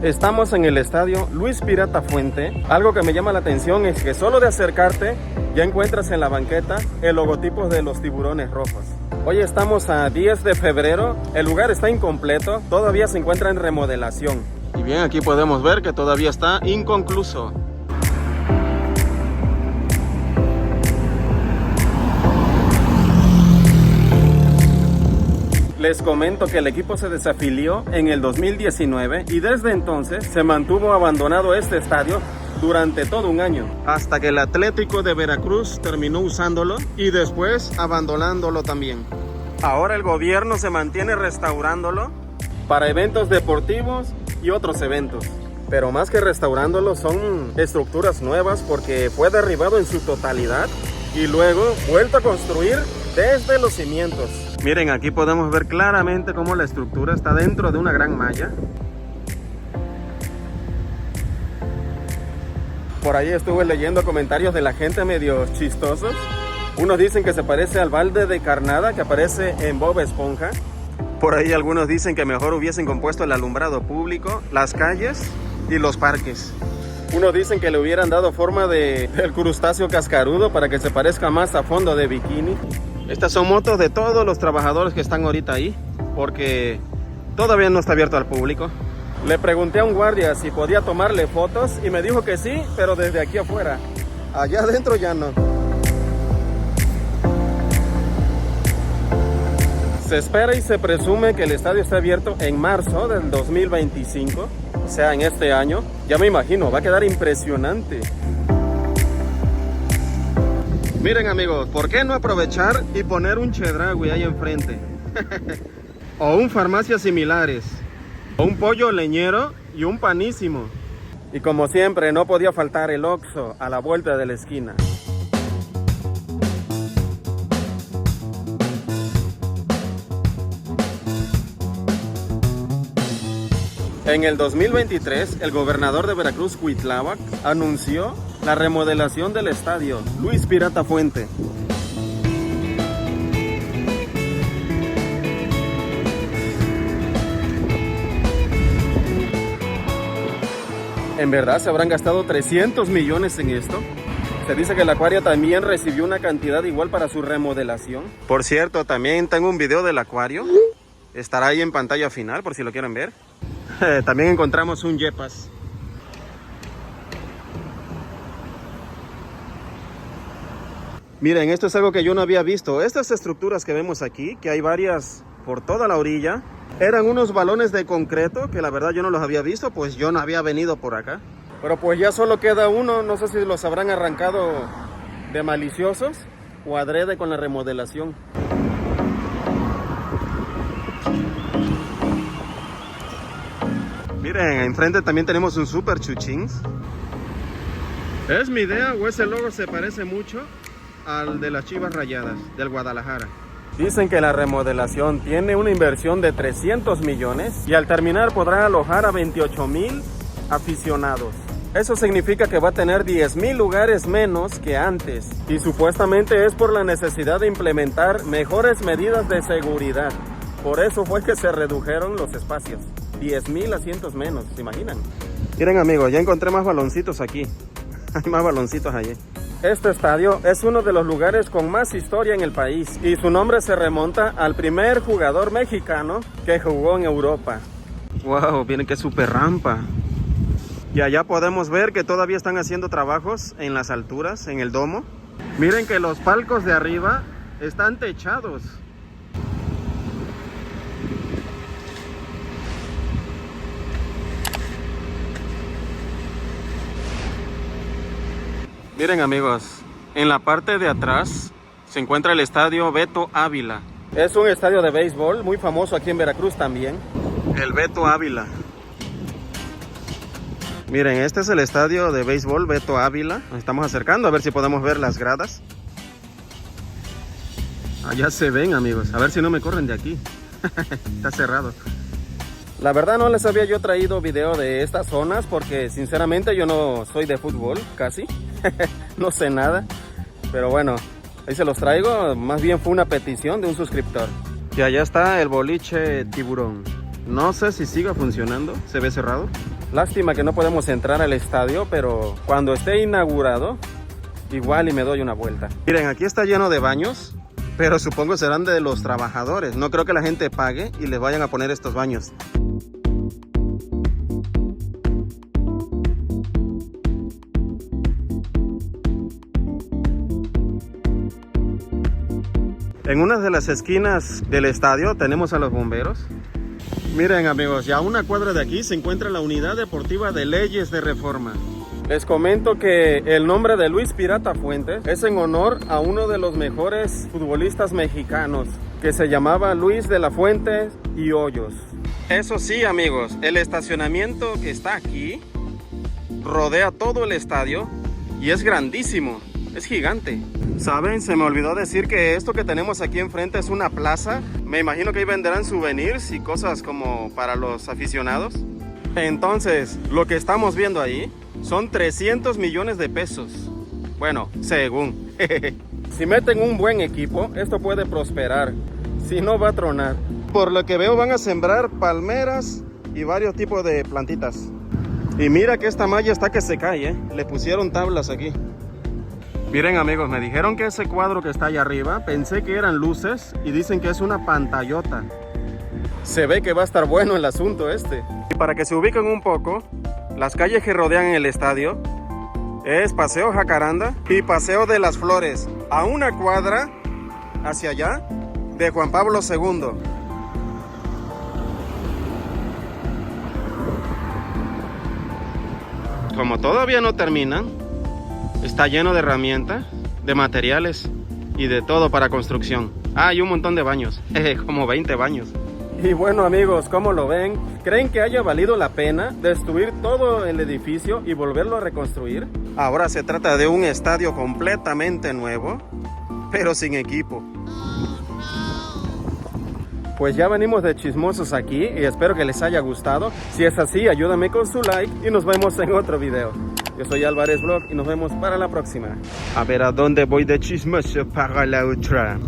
Estamos en el estadio Luis Pirata Fuente. Algo que me llama la atención es que solo de acercarte ya encuentras en la banqueta el logotipo de los Tiburones Rojos. Hoy estamos a 10 de febrero, el lugar está incompleto, todavía se encuentra en remodelación. Y bien, aquí podemos ver que todavía está inconcluso. Les comento que el equipo se desafilió en el 2019 y desde entonces se mantuvo abandonado este estadio durante todo un año, hasta que el Atlético de Veracruz terminó usándolo y después abandonándolo también. Ahora el gobierno se mantiene restaurándolo para eventos deportivos y otros eventos. Pero más que restaurándolo, son estructuras nuevas porque fue derribado en su totalidad y luego vuelto a construir desde los cimientos. Miren, aquí podemos ver claramente cómo la estructura está dentro de una gran malla. Por ahí estuve leyendo comentarios de la gente medio chistosos. Unos dicen que se parece al balde de carnada que aparece en Bob Esponja. Por ahí algunos dicen que mejor hubiesen compuesto el alumbrado público, las calles y los parques. Unos dicen que le hubieran dado forma del crustáceo cascarudo para que se parezca más a fondo de bikini. Estas son motos de todos los trabajadores que están ahorita ahí, porque todavía no está abierto al público. Le pregunté a un guardia si podía tomarle fotos y me dijo que sí, pero desde aquí afuera. Allá adentro ya no. Se espera y se presume que el estadio esté abierto en marzo del 2025, o sea, en este año. Ya me imagino, va a quedar impresionante. Miren amigos, ¿por qué no aprovechar y poner un Chedraui ahí enfrente? O un Farmacias Similares, o un Pollo Leñero y un Panísimo. Y como siempre, no podía faltar el Oxxo a la vuelta de la esquina. En el 2023, el gobernador de Veracruz, Cuitláhuac, anunció la remodelación del estadio Luis Pirata Fuente. En verdad se habrán gastado 300 millones en esto. Se dice que el acuario también recibió una cantidad igual para su remodelación. Por cierto, también tengo un video del acuario. Estará ahí en pantalla final por si lo quieren ver. También encontramos un Yepas. Miren, esto es algo que yo no había visto. Estas estructuras que vemos aquí, que hay varias por toda la orilla, eran unos balones de concreto que la verdad yo no los había visto, pues yo no había venido por acá. Pero pues ya solo queda uno, no sé si los habrán arrancado de maliciosos o adrede con la remodelación. Miren, enfrente también tenemos un Super Chuchings. ¿Es mi idea o ese logo se parece mucho al de las Chivas Rayadas del Guadalajara? Dicen que la remodelación tiene una inversión de 300 millones y al terminar podrá alojar a 28,000 aficionados. Eso significa que va a tener 10,000 lugares menos que antes y supuestamente es por la necesidad de implementar mejores medidas de seguridad. Por eso fue que se redujeron los espacios. 10,000 asientos menos, ¿se imaginan? Miren amigos, ya encontré más baloncitos aquí. Hay más baloncitos allí. Este estadio es uno de los lugares con más historia en el país y su nombre se remonta al primer jugador mexicano que jugó en Europa. Wow, miren qué super rampa. Y allá podemos ver que todavía están haciendo trabajos en las alturas, en el domo. Miren que los palcos de arriba están techados. Miren amigos, en la parte de atrás se encuentra el estadio Beto Ávila. Es un estadio de béisbol muy famoso aquí en Veracruz también. El Beto Ávila. Miren, este es el estadio de béisbol Beto Ávila. Nos estamos acercando a ver si podemos ver las gradas. Allá se ven amigos, a ver si no me corren de aquí. Está cerrado. La verdad no les había yo traído video de estas zonas porque sinceramente yo no soy de fútbol, casi. No sé nada. Pero bueno, ahí se los traigo. Más bien fue una petición de un suscriptor. Y allá está el boliche Tiburón. No sé si siga funcionando, se ve cerrado. Lástima que no podemos entrar al estadio, pero cuando esté inaugurado, igual y me doy una vuelta. Miren, aquí está lleno de baños, pero supongo serán de los trabajadores. No creo que la gente pague y les vayan a poner estos baños. En una de las esquinas del estadio tenemos a los bomberos. Miren amigos, ya a una cuadra de aquí se encuentra la Unidad Deportiva de Leyes de Reforma. Les comento que el nombre de Luis Pirata Fuentes es en honor a uno de los mejores futbolistas mexicanos, que se llamaba Luis de la Fuente y Hoyos. Eso sí amigos, el estacionamiento que está aquí rodea todo el estadio y es grandísimo, es gigante. ¿Saben? Se me olvidó decir que esto que tenemos aquí enfrente es una plaza. Me imagino que ahí venderán souvenirs y cosas como para los aficionados. Entonces, lo que estamos viendo ahí son 300 millones de pesos. Bueno, según. Si meten un buen equipo, esto puede prosperar. Si no, va a tronar. Por lo que veo, van a sembrar palmeras y varios tipos de plantitas. Y mira que esta malla está que se cae, ¿eh? Le pusieron tablas aquí. Miren amigos, me dijeron que ese cuadro que está allá arriba, pensé que eran luces y dicen que es una pantallota. Se ve que va a estar bueno el asunto este. Y para que se ubiquen un poco, las calles que rodean el estadio es Paseo Jacaranda y Paseo de las Flores, a una cuadra hacia allá de Juan Pablo II. Como todavía no terminan, está lleno de herramientas, de materiales y de todo para construcción. Ah, hay un montón de baños, como 20 baños. Y bueno amigos, ¿cómo lo ven? ¿Creen que haya valido la pena destruir todo el edificio y volverlo a reconstruir? Ahora se trata de un estadio completamente nuevo, pero sin equipo. Pues ya venimos de chismosos aquí y espero que les haya gustado. Si es así, ayúdame con su like y nos vemos en otro video. Yo soy Álvarez Vlog y nos vemos para la próxima. A ver a dónde voy de chismoso para la otra.